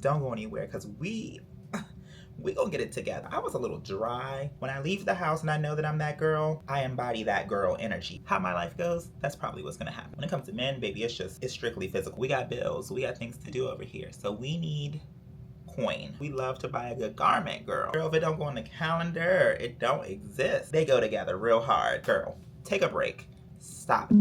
don't go anywhere because we gonna get it together. I was a little dry. When I leave the house and I know that I'm that girl, I embody that girl energy. How my life goes, that's probably what's gonna happen. When it comes to men, baby, it's strictly physical. We got bills, we got things to do over here. So we need coin. We love to buy a good garment, girl. Girl, if it don't go on the calendar, it don't exist. They go together real hard. Girl, take a break. Stop it.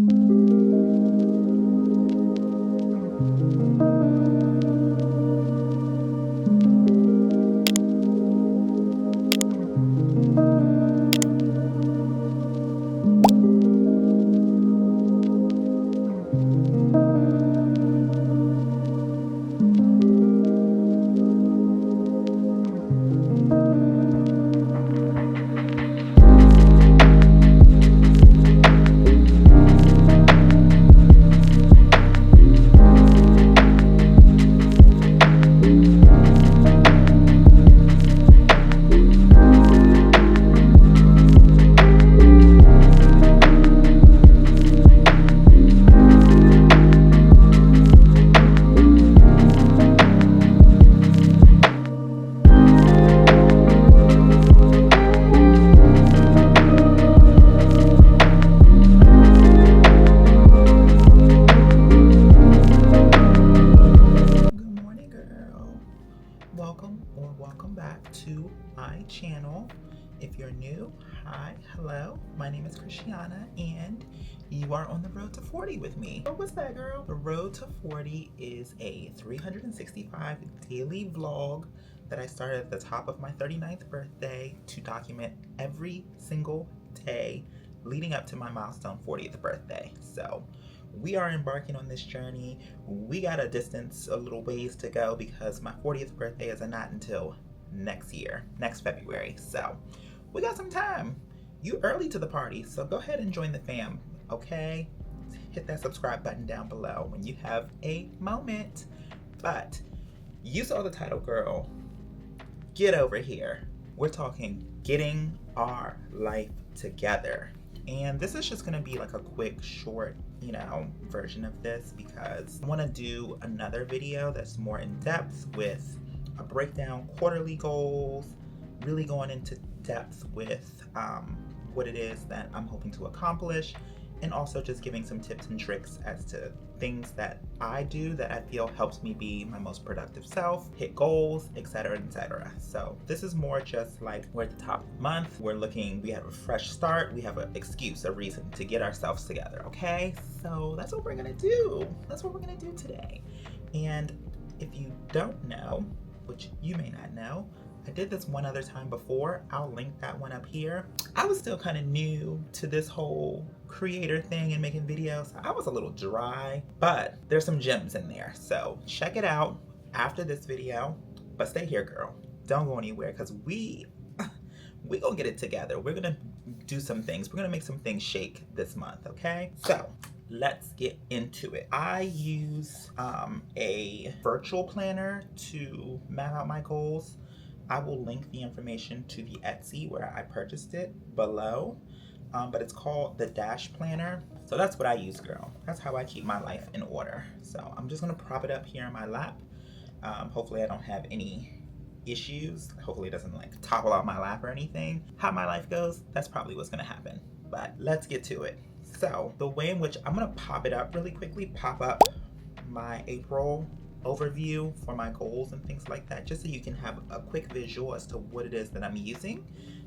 Welcome back to my channel. If you're new, hi, hello, my name is Christiana and you are on the road to 40 with me. Oh, what's that, girl? The road to 40 is a 365 daily vlog that I started at the top of my 39th birthday to document every single day leading up to my milestone 40th birthday. So we are embarking on this journey. We got a little ways to go because my 40th birthday is not until next year, next February. So we got some time. You early to the party, so go ahead and join the fam, okay? Hit that subscribe button down below when you have a moment. But you saw the title, girl. Get over here. We're talking getting our life together. And this is just gonna be like a quick, short, version of this because I wanna do another video that's more in depth with a breakdown, quarterly goals, really going into depth with what it is that I'm hoping to accomplish, and also just giving some tips and tricks as to things that I do that I feel helps me be my most productive self, hit goals, etc., etc. So this is more just like we're at the top of the month, we have a fresh start, we have an excuse, a reason to get ourselves together, okay? So that's what we're gonna do. That's what we're gonna do today. And if you don't know, which you may not know, I did this one other time before. I'll link that one up here. I was still kind of new to this whole creator thing and making videos. I was a little dry, but there's some gems in there. So check it out after this video, but stay here, girl. Don't go anywhere because we gonna get it together. We're gonna do some things. We're gonna make some things shake this month, okay? So let's get into it. I use a virtual planner to map out my goals. I will link the information to the Etsy where I purchased it below, but it's called the Dash Planner. So that's what I use, girl. That's how I keep my life in order. So I'm just gonna prop it up here in my lap. Hopefully I don't have any issues. Hopefully it doesn't like topple out my lap or anything. How my life goes, that's probably what's gonna happen. But let's get to it. So the way in which I'm gonna pop it up really quickly, pop up my April overview for my goals and things like that, just so you can have a quick visual as to what it is that I'm using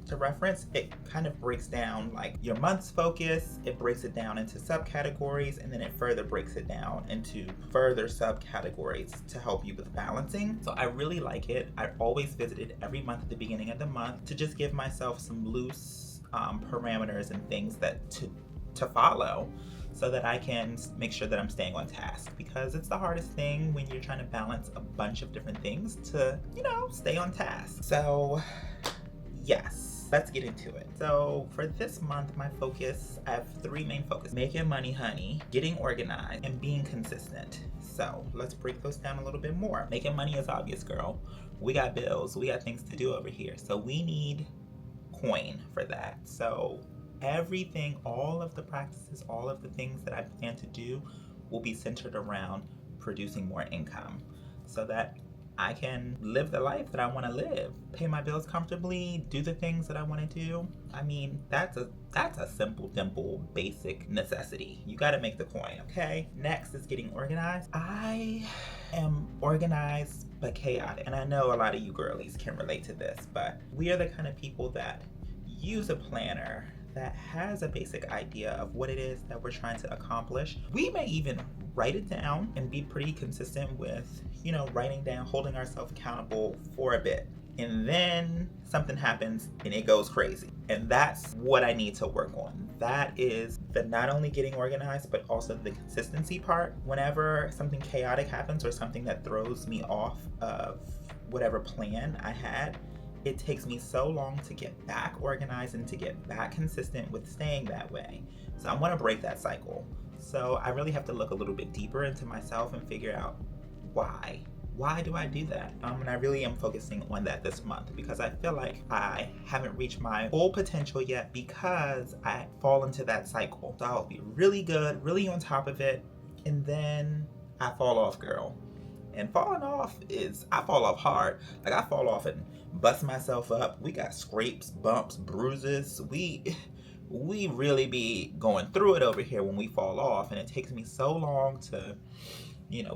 to reference. It kind of breaks down like your month's focus, it breaks it down into subcategories, and then it further breaks it down into further subcategories to help you with balancing. So I really like it. I always visit it every month at the beginning of the month to just give myself some loose parameters and things that to follow, so that I can make sure that I'm staying on task, because it's the hardest thing when you're trying to balance a bunch of different things to, stay on task. So yes, let's get into it. So for this month, my focus, I have three main focuses: making money, honey, getting organized, and being consistent. So let's break those down a little bit more. Making money is obvious, girl. We got bills, we got things to do over here. So we need coin for that. So everything, all of the practices, all of the things that I plan to do will be centered around producing more income so that I can live the life that I want to live, pay my bills comfortably, do the things that I want to do. I mean, that's a simple, dimple, basic necessity. You got to make the coin, okay? Next is getting organized. I am organized but chaotic, and I know a lot of you girlies can relate to this, but we are the kind of people that use a planner that has a basic idea of what it is that we're trying to accomplish. We may even write it down and be pretty consistent with, writing down, holding ourselves accountable for a bit. And then something happens and it goes crazy. And that's what I need to work on. That is the not only getting organized, but also the consistency part. Whenever something chaotic happens or something that throws me off of whatever plan I had, it takes me so long to get back organized and to get back consistent with staying that way. So I want to break that cycle. So I really have to look a little bit deeper into myself and figure out why. Why do I do that? And I really am focusing on that this month because I feel like I haven't reached my full potential yet because I fall into that cycle. So I'll be really good, really on top of it, and then I fall off, girl. And falling off I fall off hard. Like I fall off and bust myself up. We got scrapes, bumps, bruises. We really be going through it over here when we fall off. And it takes me so long to,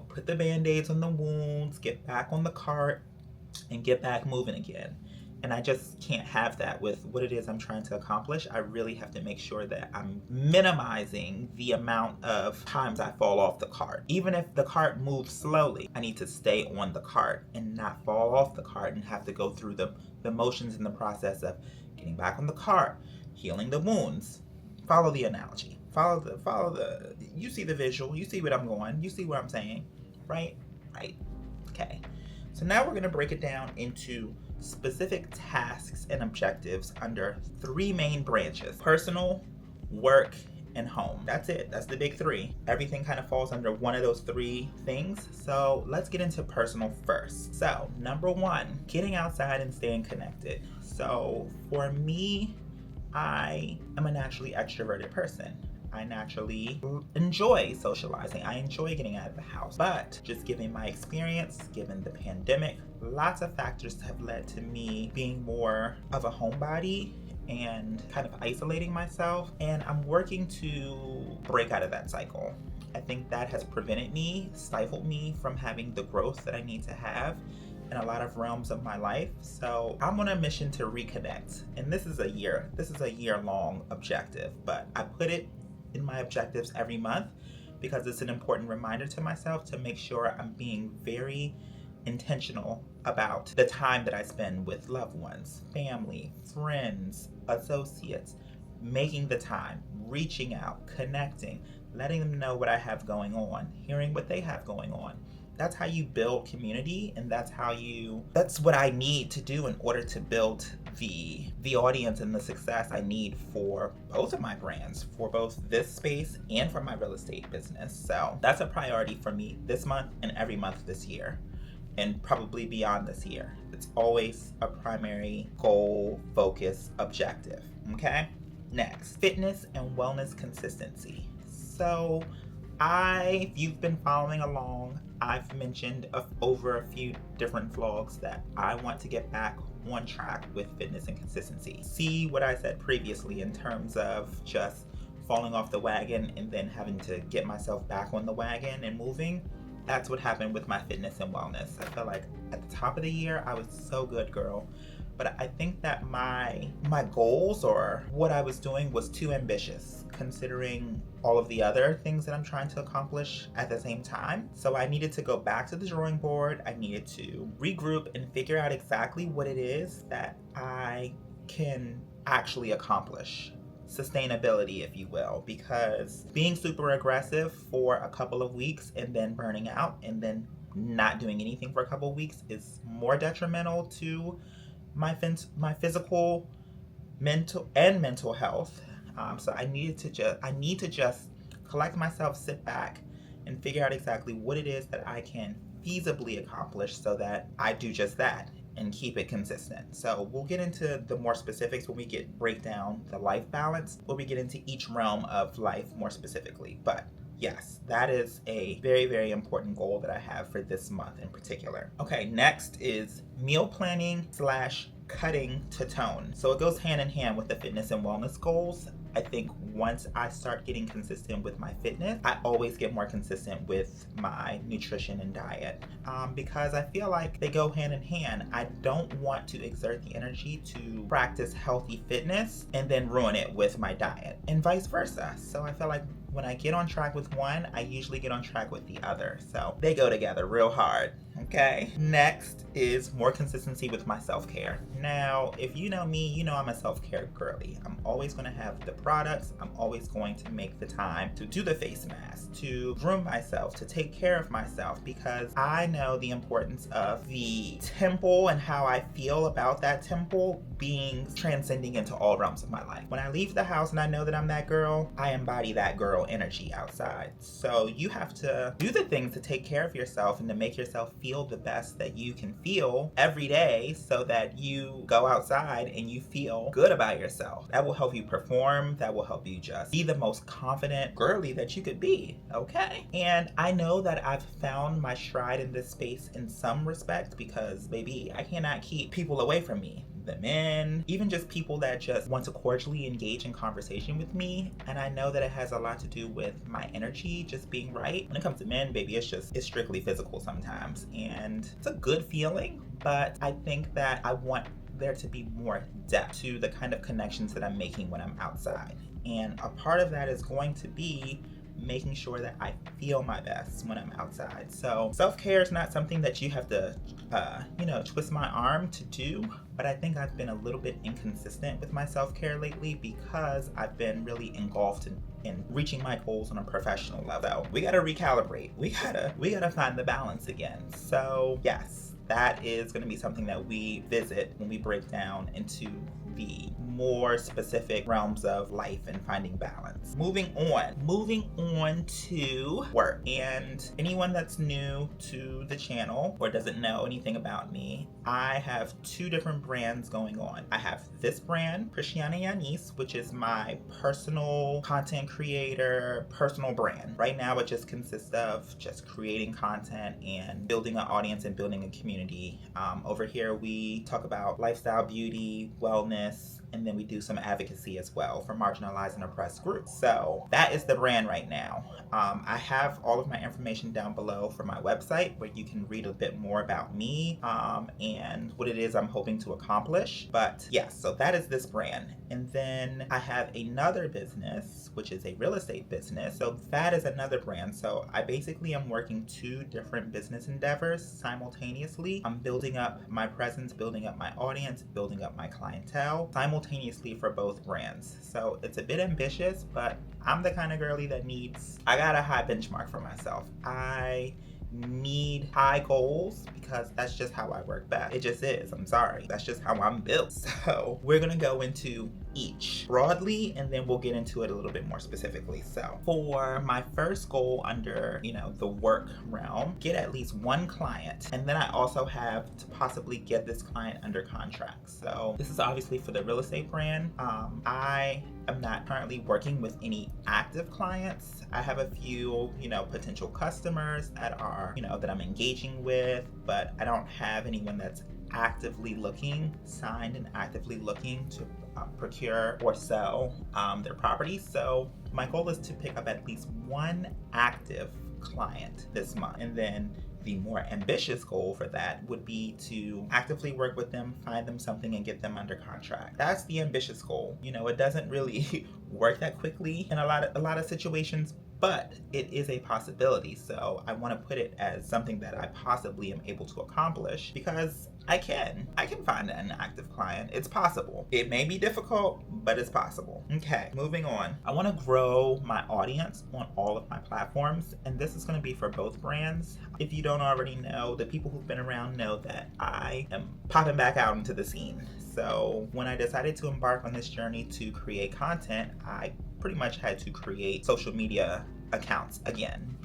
put the band-aids on the wounds, get back on the cart, and get back moving again. And I just can't have that with what it is I'm trying to accomplish. I really have to make sure that I'm minimizing the amount of times I fall off the cart. Even if the cart moves slowly, I need to stay on the cart and not fall off the cart and have to go through the motions in the process of getting back on the cart, healing the wounds. Follow the analogy. Follow the, you see the visual, you see what I'm going, you see what I'm saying, right? Right. Okay. So now we're gonna break it down into specific tasks and objectives under 3 main branches: personal, work, and home. That's it. That's the big 3. Everything kind of falls under one of those 3 things. So let's get into personal first. So number 1, getting outside and staying connected. So for me, I am a naturally extroverted person. I naturally enjoy socializing. I enjoy getting out of the house. But just given my experience, given the pandemic, lots of factors have led to me being more of a homebody and kind of isolating myself. And I'm working to break out of that cycle. I think that has prevented me, stifled me from having the growth that I need to have in a lot of realms of my life. So I'm on a mission to reconnect. And this is a year-long objective, but I put it in my objectives every month because it's an important reminder to myself to make sure I'm being very intentional about the time that I spend with loved ones, family, friends, associates, making the time, reaching out, connecting, letting them know what I have going on, hearing what they have going on. That's how you build community, and that's what I need to do in order to build the audience and the success I need for both of my brands, for both this space and for my real estate business. So that's a priority for me this month and every month this year, and probably beyond this year. It's always a primary goal, focus, objective. Okay? Next, fitness and wellness consistency. So if you've been following along, I've mentioned over a few different vlogs that I want to get back on track with fitness and consistency. See what I said previously in terms of just falling off the wagon and then having to get myself back on the wagon and moving. That's what happened with my fitness and wellness. I felt like at the top of the year, I was so good, girl. But I think that my goals or what I was doing was too ambitious, considering all of the other things that I'm trying to accomplish at the same time. So I needed to go back to the drawing board. I needed to regroup and figure out exactly what it is that I can actually accomplish. Sustainability, if you will, because being super aggressive for a couple of weeks and then burning out and then not doing anything for a couple of weeks is more detrimental to my physical, mental health. So I need to just collect myself, sit back, and figure out exactly what it is that I can feasibly accomplish so that I do just that and keep it consistent. So we'll get into the more specifics when we break down the life balance, when we get into each realm of life more specifically. But yes, that is a very, very important goal that I have for this month in particular. Okay, next is meal planning slash cutting to tone. So it goes hand in hand with the fitness and wellness goals. I think once I start getting consistent with my fitness, I always get more consistent with my nutrition and diet, because I feel like they go hand in hand. I don't want to exert the energy to practice healthy fitness and then ruin it with my diet, and vice versa. So I feel like when I get on track with one, I usually get on track with the other. So they go together real hard. Okay. Next is more consistency with my self-care. Now, if you know me, you know I'm a self-care girly. I'm always going to have the products. I'm always going to make the time to do the face mask, to groom myself, to take care of myself, because I know the importance of the temple and how I feel about that temple being transcending into all realms of my life. When I leave the house and I know that I'm that girl, I embody that girl energy outside. So you have to do the things to take care of yourself and to make yourself feel the best that you can feel every day, so that you go outside and you feel good about yourself. That will help you perform. That will help you just be the most confident girly that you could be. Okay. And I know that I've found my stride in this space in some respect, because baby, I cannot keep people away from me. The men, even just people that just want to cordially engage in conversation with me. And I know that it has a lot to do with my energy just being right. When it comes to men, baby, it's strictly physical sometimes. And it's a good feeling, but I think that I want there to be more depth to the kind of connections that I'm making when I'm outside. And a part of that is going to be making sure that I feel my best when I'm outside. So self-care is not something that you have to, twist my arm to do. But I think I've been a little bit inconsistent with my self-care lately, because I've been really engulfed in reaching my goals on a professional level. We gotta recalibrate. We gotta find the balance again. So yes, that is gonna be something that we visit when we break down into the more specific realms of life and finding balance. Moving on to work. And anyone that's new to the channel or doesn't know anything about me, I have two different brands going on. I have this brand, Christiana Yanis, which is my personal content creator, personal brand. Right now it just consists of just creating content and building an audience and building a community. Over here we talk about lifestyle, beauty, wellness, and then we do some advocacy as well for marginalized and oppressed groups. So that is the brand right now. I have all of my information down below for my website, where you can read a bit more about me and what it is I'm hoping to accomplish. But yes, so that is this brand. And then I have another business, which is a real estate business. So that is another brand. So I basically am working two different business endeavors simultaneously. I'm building up my presence, building up my audience, building up my clientele simultaneously for both brands. So it's a bit ambitious, but I'm the kind of girly that I got a high benchmark for myself. I need high goals, because that's just how I work best. It just is. I'm sorry. That's just how I'm built. So we're gonna go into each broadly, and then we'll get into it a little bit more specifically. So for my first goal under, the work realm, get at least one client. And then I also have to possibly get this client under contract. So this is obviously for the real estate brand. I am not currently working with any active clients. I have a few, potential customers that are, that I'm engaging with, but I don't have anyone that's actively signed and actively looking to procure or sell their properties. So my goal is to pick up at least one active client this month. And then the more ambitious goal for that would be to actively work with them, find them something, and get them under contract. That's the ambitious goal. It doesn't really work that quickly in a lot of situations, but it is a possibility. So I want to put it as something that I possibly am able to accomplish, because I can find an active client. It's possible. It may be difficult, but it's possible. Okay, moving on. I want to grow my audience on all of my platforms, and this is going to be for both brands. If you don't already know, the people who've been around know that I am popping back out into the scene. So when I decided to embark on this journey to create content, I pretty much had to create social media accounts again, /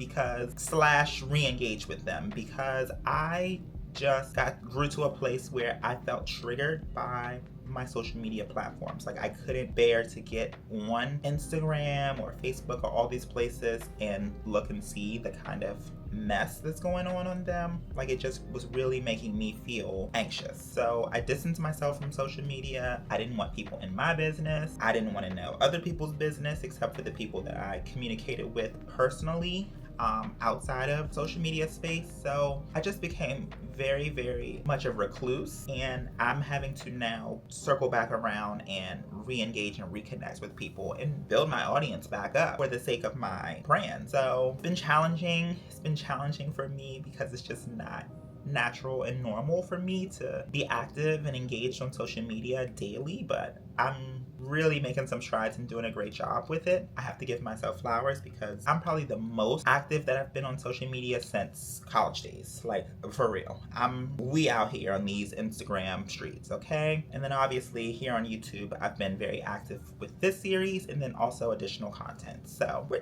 re-engage with them, because I just grew to a place where I felt triggered by my social media platforms. Like, I couldn't bear to get on Instagram or Facebook or all these places and look and see the kind of mess that's going on them. Like, it just was really making me feel anxious. So I distanced myself from social media. I didn't want people in my business. I didn't want to know other people's business except for the people that I communicated with personally outside of social media space. So I just became very, very much a recluse, and I'm having to now circle back around and re-engage and reconnect with people and build my audience back up for the sake of my brand. So it's been challenging. It's been challenging for me because it's just not natural and normal for me to be active and engaged on social media daily, but I'm really making some strides and doing a great job with it. I have to give myself flowers because I'm probably the most active that I've been on social media since college days. Like, for real. We out here on these Instagram streets, okay? And then obviously here on YouTube, I've been very active with this series and then also additional content. So we're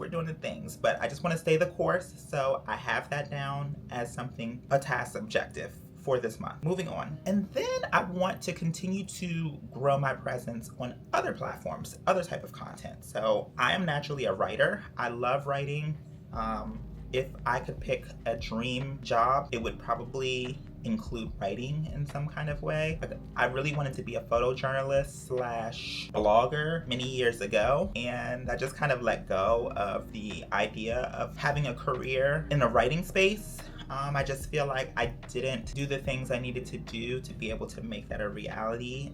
doing the things, but I just want to stay the course. So I have that down as something, a task objective for this month. Moving on. And then I want to continue to grow my presence on other platforms, other type of content. So I am naturally a writer. I love writing. If I could pick a dream job, it would probably include writing in some kind of way. But I really wanted to be a photojournalist / blogger many years ago, and I just kind of let go of the idea of having a career in the writing space. I just feel like I didn't do the things I needed to do to be able to make that a reality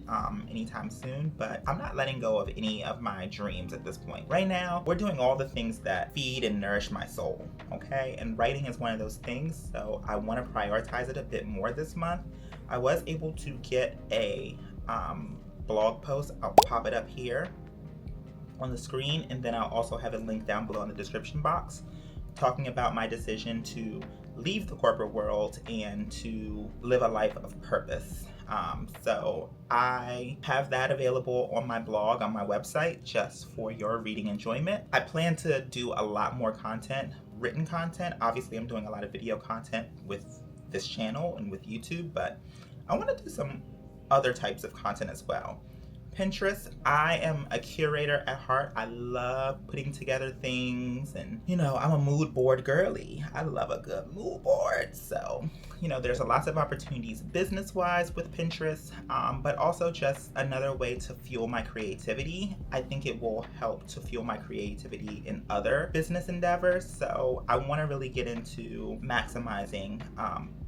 anytime soon, but I'm not letting go of any of my dreams at this point. Right now, we're doing all the things that feed and nourish my soul, okay? And writing is one of those things, so I want to prioritize it a bit more this month. I was able to get a blog post. I'll pop it up here on the screen, and then I'll also have it linked down below in the description box, talking about my decision to leave the corporate world and to live a life of purpose. So I have that available on my blog, on my website, just for your reading enjoyment. I plan to do a lot more content, written content. Obviously, I'm doing a lot of video content with this channel and with YouTube, but I want to do some other types of content as well. Pinterest, I am a curator at heart. I love putting together things, and I'm a mood board girly. I love a good mood board. So there's lots of opportunities business-wise with Pinterest, but also just another way to fuel my creativity. I think it will help to fuel my creativity in other business endeavors. So I want to really get into maximizing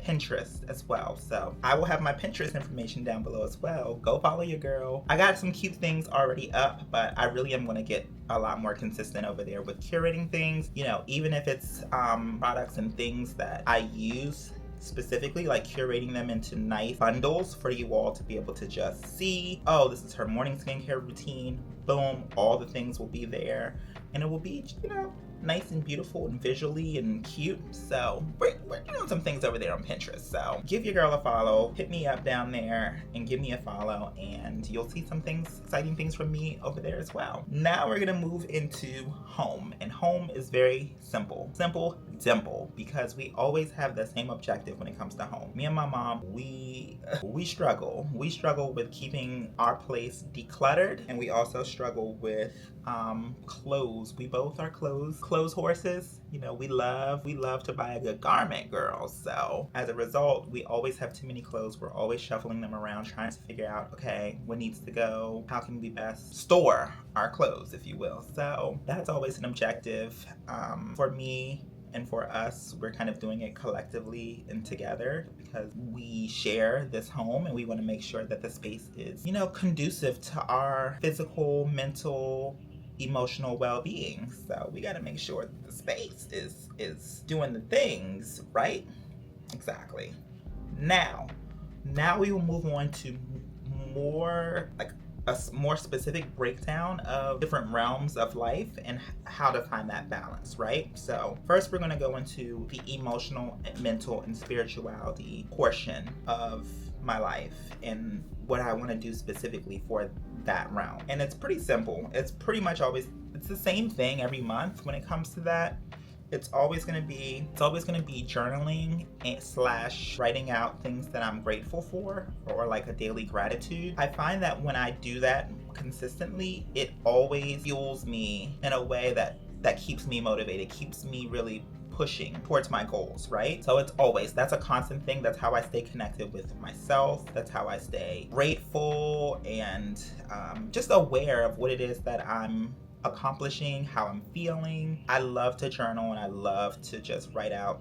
Pinterest as well. So I will have my Pinterest information down below as well. Go follow your girl. I got some cute things already up, but I really am going to get a lot more consistent over there with curating things, even if it's products and things that I use specifically, like curating them into nice bundles for you all to be able to just see, oh, this is her morning skincare routine, boom, all the things will be there, and it will be nice and beautiful and visually and cute. So we're doing some things over there on Pinterest. So give your girl a follow, hit me up down there and give me a follow, and you'll see some things, exciting things from me over there as well. Now we're gonna move into home, and home is very simple, dimple, because we always have the same objective when it comes to home. Me and my mom, we struggle with keeping our place decluttered, and we also struggle with clothes. We both are clothes horses. We love to buy a good garment, girls. So as a result, we always have too many clothes. We're always shuffling them around, trying to figure out, okay, what needs to go? How can we best store our clothes, if you will? So that's always an objective for me. And for us, we're kind of doing it collectively and together because we share this home and we want to make sure that the space is, conducive to our physical, mental, emotional well-being. So we got to make sure that the space is doing the things, right? Exactly. Now we will move on to more a more specific breakdown of different realms of life and how to find that balance, right? So first we're going to go into the emotional, mental, and spirituality portion of my life and what I want to do specifically for that realm. And it's pretty simple. It's pretty much always, it's the same thing every month when it comes to that. it's always going to be journaling and slash writing out things that I'm grateful for, or like a daily gratitude. I find that when I do that consistently, it always fuels me in a way that keeps me motivated, keeps me really pushing towards my goals, right? So that's a constant thing. That's how I stay connected with myself. That's how I stay grateful and just aware of what it is that I'm accomplishing, how I'm feeling. I love to journal and I love to just write out,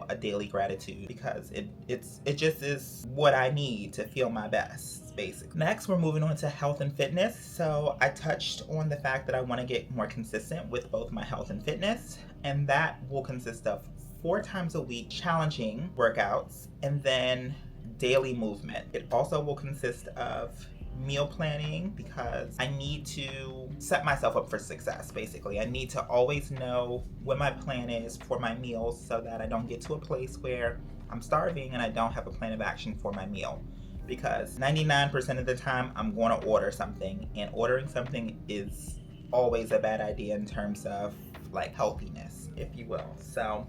a daily gratitude, because it just is what I need to feel my best, basically. Next, we're moving on to health and fitness. So I touched on the fact that I want to get more consistent with both my health and fitness, and that will consist of 4 times a week challenging workouts and then daily movement. It also will consist of meal planning, because I need to set myself up for success. Basically, I need to always know what my plan is for my meals, so that I don't get to a place where I'm starving and I don't have a plan of action for my meal, because 99% of the time I'm going to order something, and ordering something is always a bad idea in terms of like healthiness, if you will. So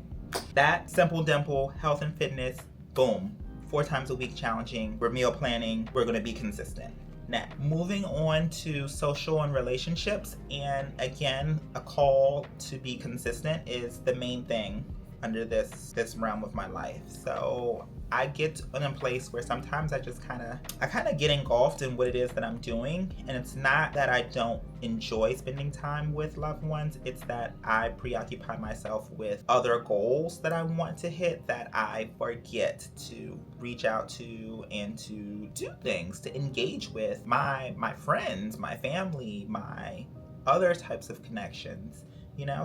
that simple dimple, health and fitness, boom, 4 times a week challenging. We're meal planning. We're going to be consistent. Now, moving on to social and relationships, and again, a call to be consistent is the main thing under this realm of my life. So I get in a place where sometimes I kind of get engulfed in what it is that I'm doing, and it's not that I don't enjoy spending time with loved ones, it's that I preoccupy myself with other goals that I want to hit, that I forget to reach out to and to do things, to engage with my friends, my family, my other types of connections.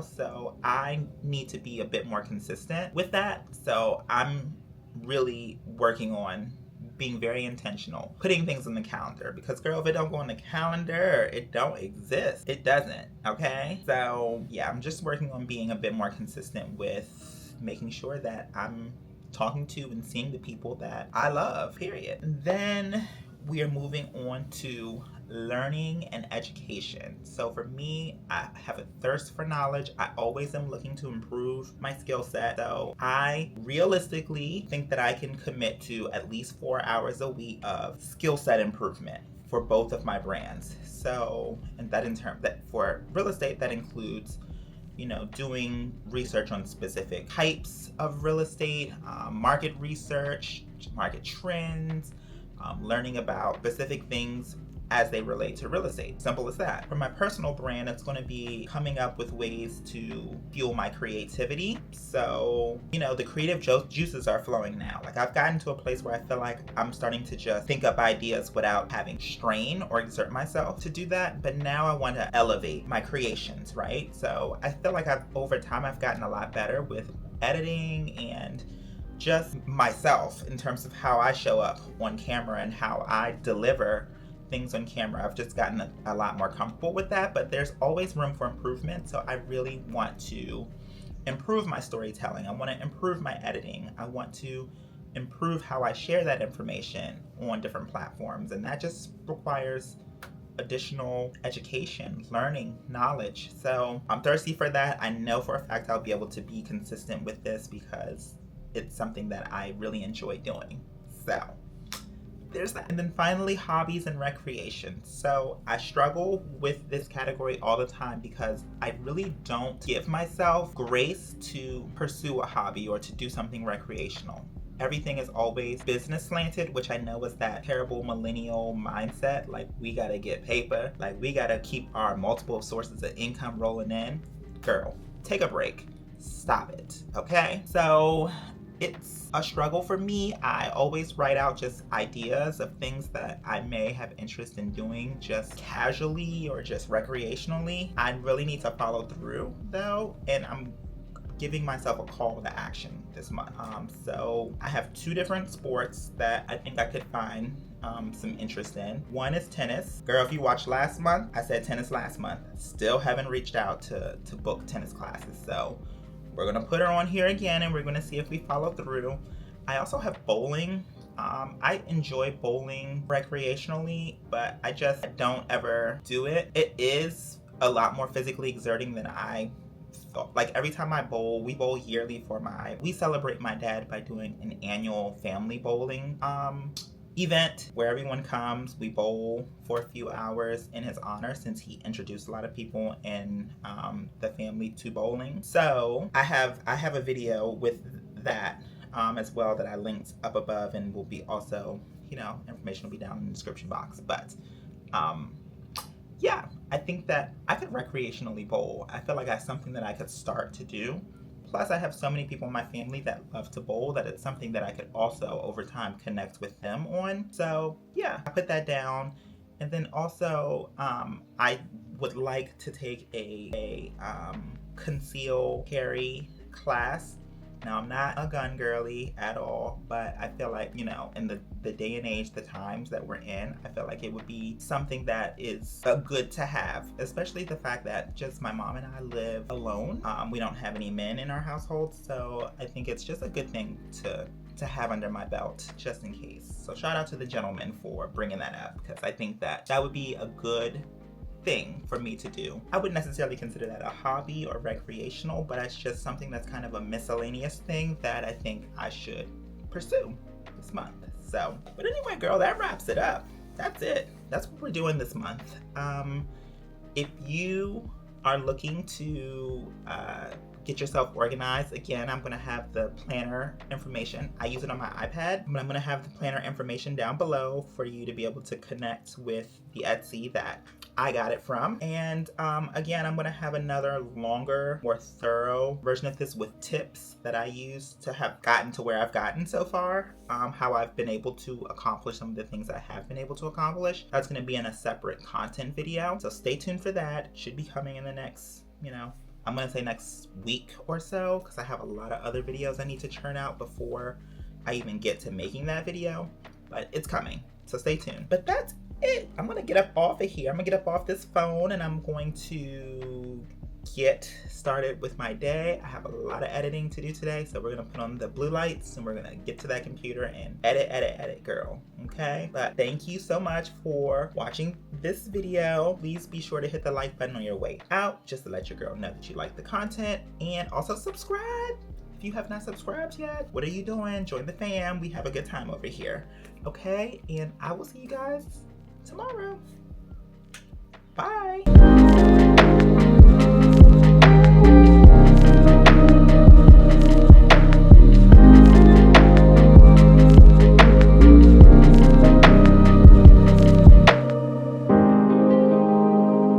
So I need to be a bit more consistent with that. So I'm really working on being very intentional, putting things on the calendar, because girl, if it don't go on the calendar, it don't exist. It doesn't, okay? So yeah, I'm just working on being a bit more consistent with making sure that I'm talking to and seeing the people that I love, period. And then we are moving on to learning and education. So for me, I have a thirst for knowledge. I always am looking to improve my skill set. So I realistically think that I can commit to at least 4 hours a week of skill set improvement for both of my brands. So, and that for real estate, that includes doing research on specific types of real estate, market research, market trends, learning about specific things as they relate to real estate. Simple as that. For my personal brand, it's going to be coming up with ways to fuel my creativity. So, the creative juices are flowing now. Like, I've gotten to a place where I feel like I'm starting to just think up ideas without having strain or exert myself to do that. But now I want to elevate my creations, right? So I feel like over time I've gotten a lot better with editing and just myself in terms of how I show up on camera and how I deliver things on camera. I've just gotten a lot more comfortable with that, but there's always room for improvement. So I really want to improve my storytelling. I want to improve my editing. I want to improve how I share that information on different platforms. And that just requires additional education, learning, knowledge. So I'm thirsty for that. I know for a fact I'll be able to be consistent with this because it's something that I really enjoy doing. So there's that. And then finally, hobbies and recreation. So I struggle with this category all the time because I really don't give myself grace to pursue a hobby or to do something recreational. Everything is always business slanted, which I know is that terrible millennial mindset. Like, we gotta get paper, like we gotta keep our multiple sources of income rolling in. Girl, take a break. Stop it, okay? So it's a struggle for me. I always write out just ideas of things that I may have interest in doing just casually or just recreationally. I really need to follow through though, and I'm giving myself a call to action this month. So I have 2 different sports that I think I could find some interest in. One is tennis. Girl, if you watched last month, I said tennis last month. Still haven't reached out to book tennis classes. So we're gonna put her on here again and we're gonna see if we follow through. I also have bowling. I enjoy bowling recreationally, but I just don't ever do it. It is a lot more physically exerting than I thought, like every time I bowl, we bowl yearly we celebrate my dad by doing an annual family bowling event where everyone comes. We bowl for a few hours in his honor since he introduced a lot of people in the family to bowling. So I have a video with that as well that I linked up above, and will be also, you know, information will be down in the description box. But yeah, I think that I could recreationally bowl. I feel like that's something that I could start to do. Plus, I have so many people in my family that love to bowl that it's something that I could also, over time, connect with them on. So yeah, I put that down. And then also, I would like to take a conceal carry class. Now, I'm not a gun girly at all, but I feel like, you know, in the day and age, the times that we're in, I feel like it would be something that is good to have, especially the fact that just my mom and I live alone. We don't have any men in our household, so I think it's just a good thing to have under my belt just in case. So shout out to the gentleman for bringing that up, because I think that would be a good thing for me to do. I wouldn't necessarily consider that a hobby or recreational, but it's just something that's kind of a miscellaneous thing that I think I should pursue this month. So, but anyway, girl, that wraps it up. That's it. That's what we're doing this month. If you are looking to get yourself organized, again, I'm gonna have the planner information. I use it on my iPad, but I'm gonna have the planner information down below for you to be able to connect with the Etsy that I got it from. And again, I'm gonna have another longer, more thorough version of this with tips that I use to have gotten to where I've gotten so far, how I've been able to accomplish some of the things I have been able to accomplish. That's gonna be in a separate content video. So stay tuned for that. It should be coming in the next, you know, I'm gonna say next week or so, because I have a lot of other videos I need to churn out before I even get to making that video, but it's coming, so stay tuned. But that's it. I'm gonna get up off of here. I'm gonna get up off this phone and I'm going to get started with my day. I have a lot of editing to do today, so we're gonna put on the blue lights and we're gonna get to that computer and edit, girl. Okay? But thank you so much for watching this video. Please be sure to hit the like button on your way out, just to let your girl know that you like the content, and also subscribe. If you have not subscribed yet, what are you doing? Join the fam. We have a good time over here. Okay? And I will see you guys tomorrow. Bye.